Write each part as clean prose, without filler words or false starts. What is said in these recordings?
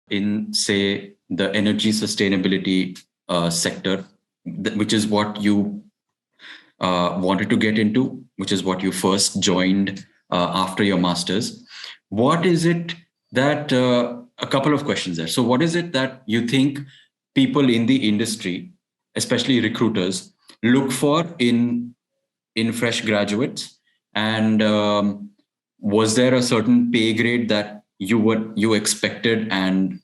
in, say, the energy sustainability sector, which is what you wanted to get into, which is what you first joined after your master's. What is it that, a couple of questions there. So, what is it that you think people in the industry, especially recruiters, look for in fresh graduates? And was there a certain pay grade that you expected, and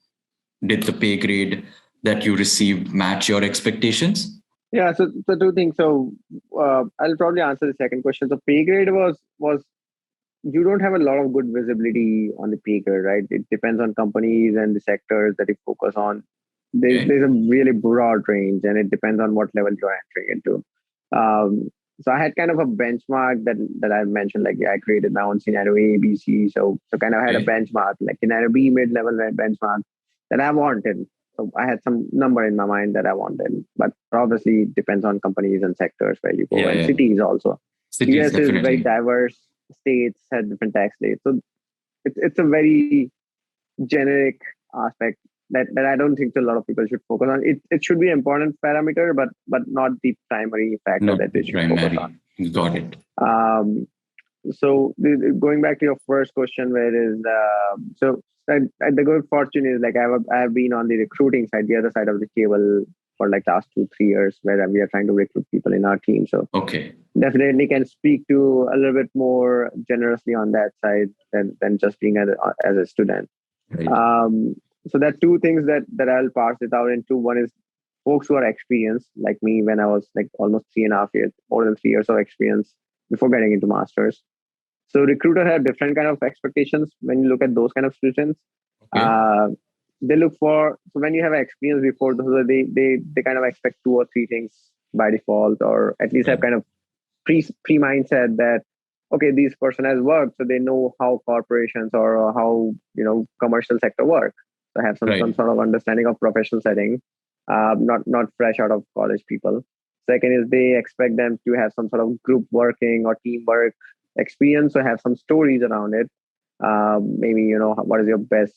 did the pay grade that you received match your expectations? Yeah, so two things. So I'll probably answer the second question. So pay grade was you don't have a lot of good visibility on the pay grade, right? It depends on companies and the sectors that you focus on. Okay. There's a really broad range, and it depends on what level you're entering into. Um, so I had kind of a benchmark that I mentioned, like yeah, I created my own scenario A, B, C. So kind of had a Okay. benchmark, like scenario B mid level benchmark that I wanted. So I had some number in my mind that I wanted, but obviously it depends on companies and sectors where you go Yeah, and yeah. cities also. Cities, US is very definitely. diverse. States had different tax rates, so it's a very generic aspect that I don't think a lot of people should focus on. It should be an important parameter, but not the primary factor Not that the they should focus on. primary. Got it. Um, so going back to your first question, where is so the good fortune is like I have been on the recruiting side, the other side of the table for like last 2 3 years, where we are trying to recruit people in our team. So Okay. definitely can speak to a little bit more generously on that side than just being as a student. Right. Um, so there are two things that I'll parse it out into. One is folks who are experienced, like me, when I was like almost 3.5 years, more than 3 years of experience before getting into masters. So recruiter have different kind of expectations when you look at those kind of students. Okay. Uh, they look for, so when you have experience before, so they kind of expect two or three things by default, or at least have Right. kind of pre mindset that okay, this person has worked, so they know how corporations or how commercial sector work. So have some Right. sort of understanding of professional setting, not fresh out of college people. Second is they expect them to have some sort of group working or teamwork experience, or have some stories around it. Maybe what is your best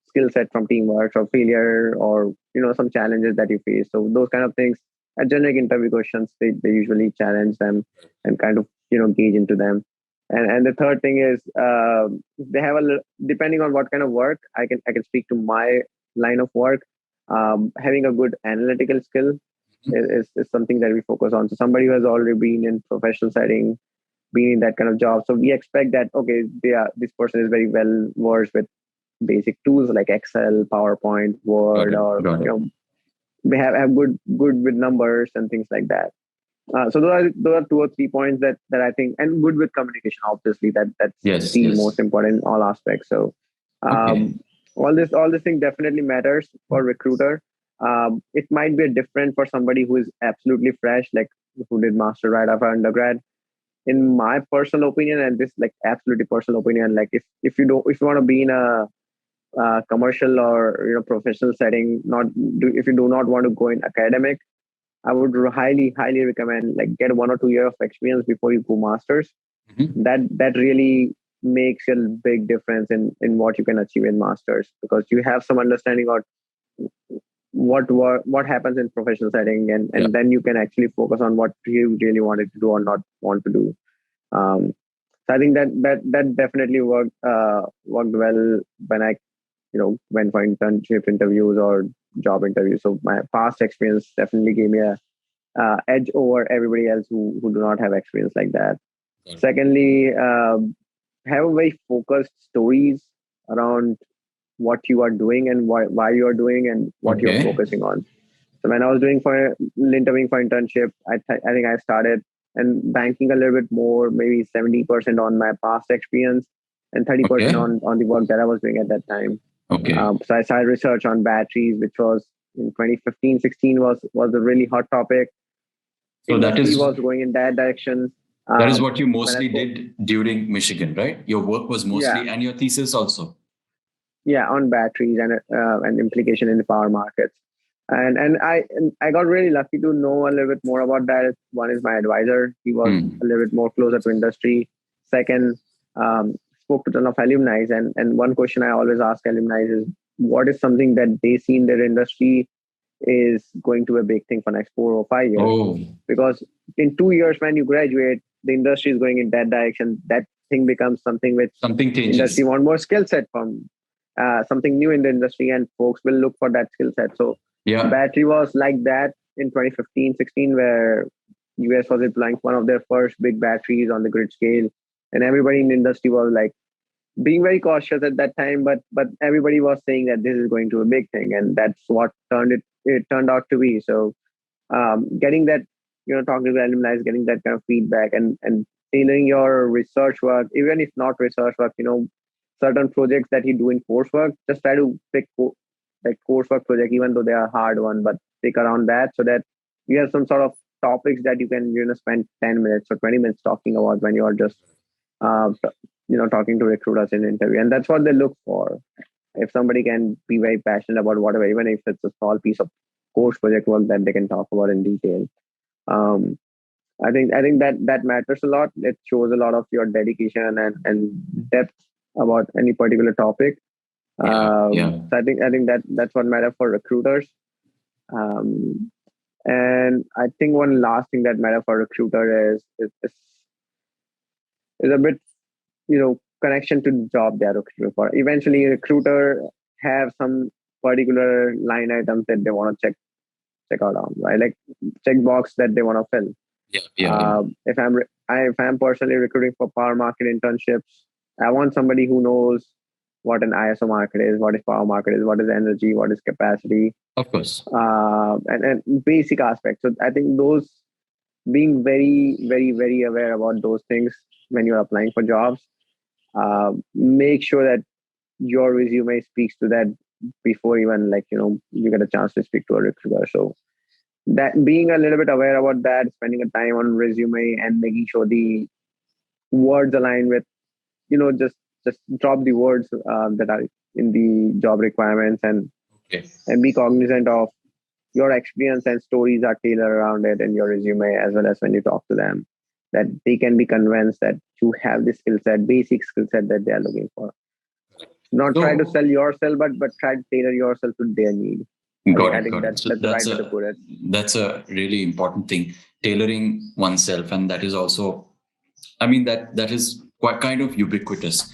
skill set from teamwork or failure, or some challenges that you face. So those kind of things at generic interview questions, they usually challenge them and kind of gauge into them. And the third thing is they have depending on what kind of work. I can speak to my line of work. Having a good analytical skill is something that we focus on. So somebody who has already been in professional setting, been in that kind of job, so we expect that okay, this person is very well versed with basic tools like Excel, PowerPoint, Got Word, it. or Got it. they have good with numbers and things like that. So those are two or three points that I think, and good with communication. Obviously, that's Yes. the Yes. most important in all aspects. So Okay. um, all this thing definitely matters for recruiter. It might be different for somebody who is absolutely fresh, like who did master right after undergrad. In my personal opinion, and this like absolutely personal opinion, like if you want to be in a commercial or professional setting, if you do not want to go in academic, I would highly recommend like get 1 or 2 years of experience before you go masters. Mhm. That really makes a big difference in what you can achieve in masters, because you have some understanding of what happens in professional setting, Yeah. and then you can actually focus on what you really wanted to do or not want to do. So I think that definitely worked well when I went for internship interviews or job interviews. So my past experience definitely gave me a edge over everybody else who do not have experience like that. Got it. Secondly, have a very focused stories around what you are doing and why you are doing and what you're Okay. focusing on. So when I was doing for interviewing for internship, I think I started and banking a little bit more, maybe 70% on my past experience and 30% Okay. on the work that I was doing at that time. Okay. So I started research on batteries, which was in 2015, 16 was a really hot topic. So that Industry is was going in that direction. that is what you When I mostly spoke, did during Michigan, right? Your work was yeah, mostly, and your thesis also. yeah, on batteries and implication in the power markets. And I got really lucky to know a little bit more about that. One is my advisor; he was Hmm. a little bit more closer to industry. Second, spoke to a ton of alumni, and one question I always ask alumni is, what is something that they see in their industry is going to be a big thing for next 4 or 5 years. Oh, Because in 2 years, when you graduate, the industry is going in that direction. That thing becomes something which something industry changes. want more skill set from, something new in the industry, and folks will look for that skill set. So Yeah, battery was like that in 2015, 16, where US was deploying one of their first big batteries on the grid scale, and everybody in the industry was like being very cautious at that time, but everybody was saying that this is going to be a big thing, and that's what it turned out to be. So getting that, talking to alumni, getting that kind of feedback, and tailoring your research work, even if not research work, certain projects that you do in coursework, just try to pick like coursework project, even though they are hard one, but stick around that so that you have some sort of topics that you can spend 10 minutes or 20 minutes talking about when you are just talking to recruiters in an interview. And that's what they look for. If somebody can be very passionate about whatever, even if it's a small piece of course project work that they can talk about in detail. um, I think that matters a lot. It shows a lot of your dedication and depth about any particular topic. yeah, yeah, So I think that's what matters for recruiters. um, and I think one last thing that matters for recruiter is a bit, connection to the job they are recruiting for. Eventually, a recruiter have some particular line items that they want to check out on, right? Like check box that they want to fill. yeah, yeah, yeah. If I'm personally recruiting for power market internships, I want somebody who knows what an ISO market is, what is power market is, what is energy, what is capacity, Of course. and basic aspects. So I think those, being very, very, very aware about those things when you're applying for jobs, make sure that your resume speaks to that before even, like, you get a chance to speak to a recruiter. So that, being a little bit aware about that, spending a time on resume and making sure the words align with, just drop the words that are in the job requirements, Okay. and be cognizant of your experience and stories are tailored around it in your resume, as well as when you talk to them, that they can be convinced that you have the skill set, basic skill set that they are looking for. Not try to So sell yourself, but try to tailor yourself to their need. I think got I it, think got that it. So that's the right way to put it. that's a really important thing, tailoring oneself, and that is also, I mean, that is quite kind of ubiquitous.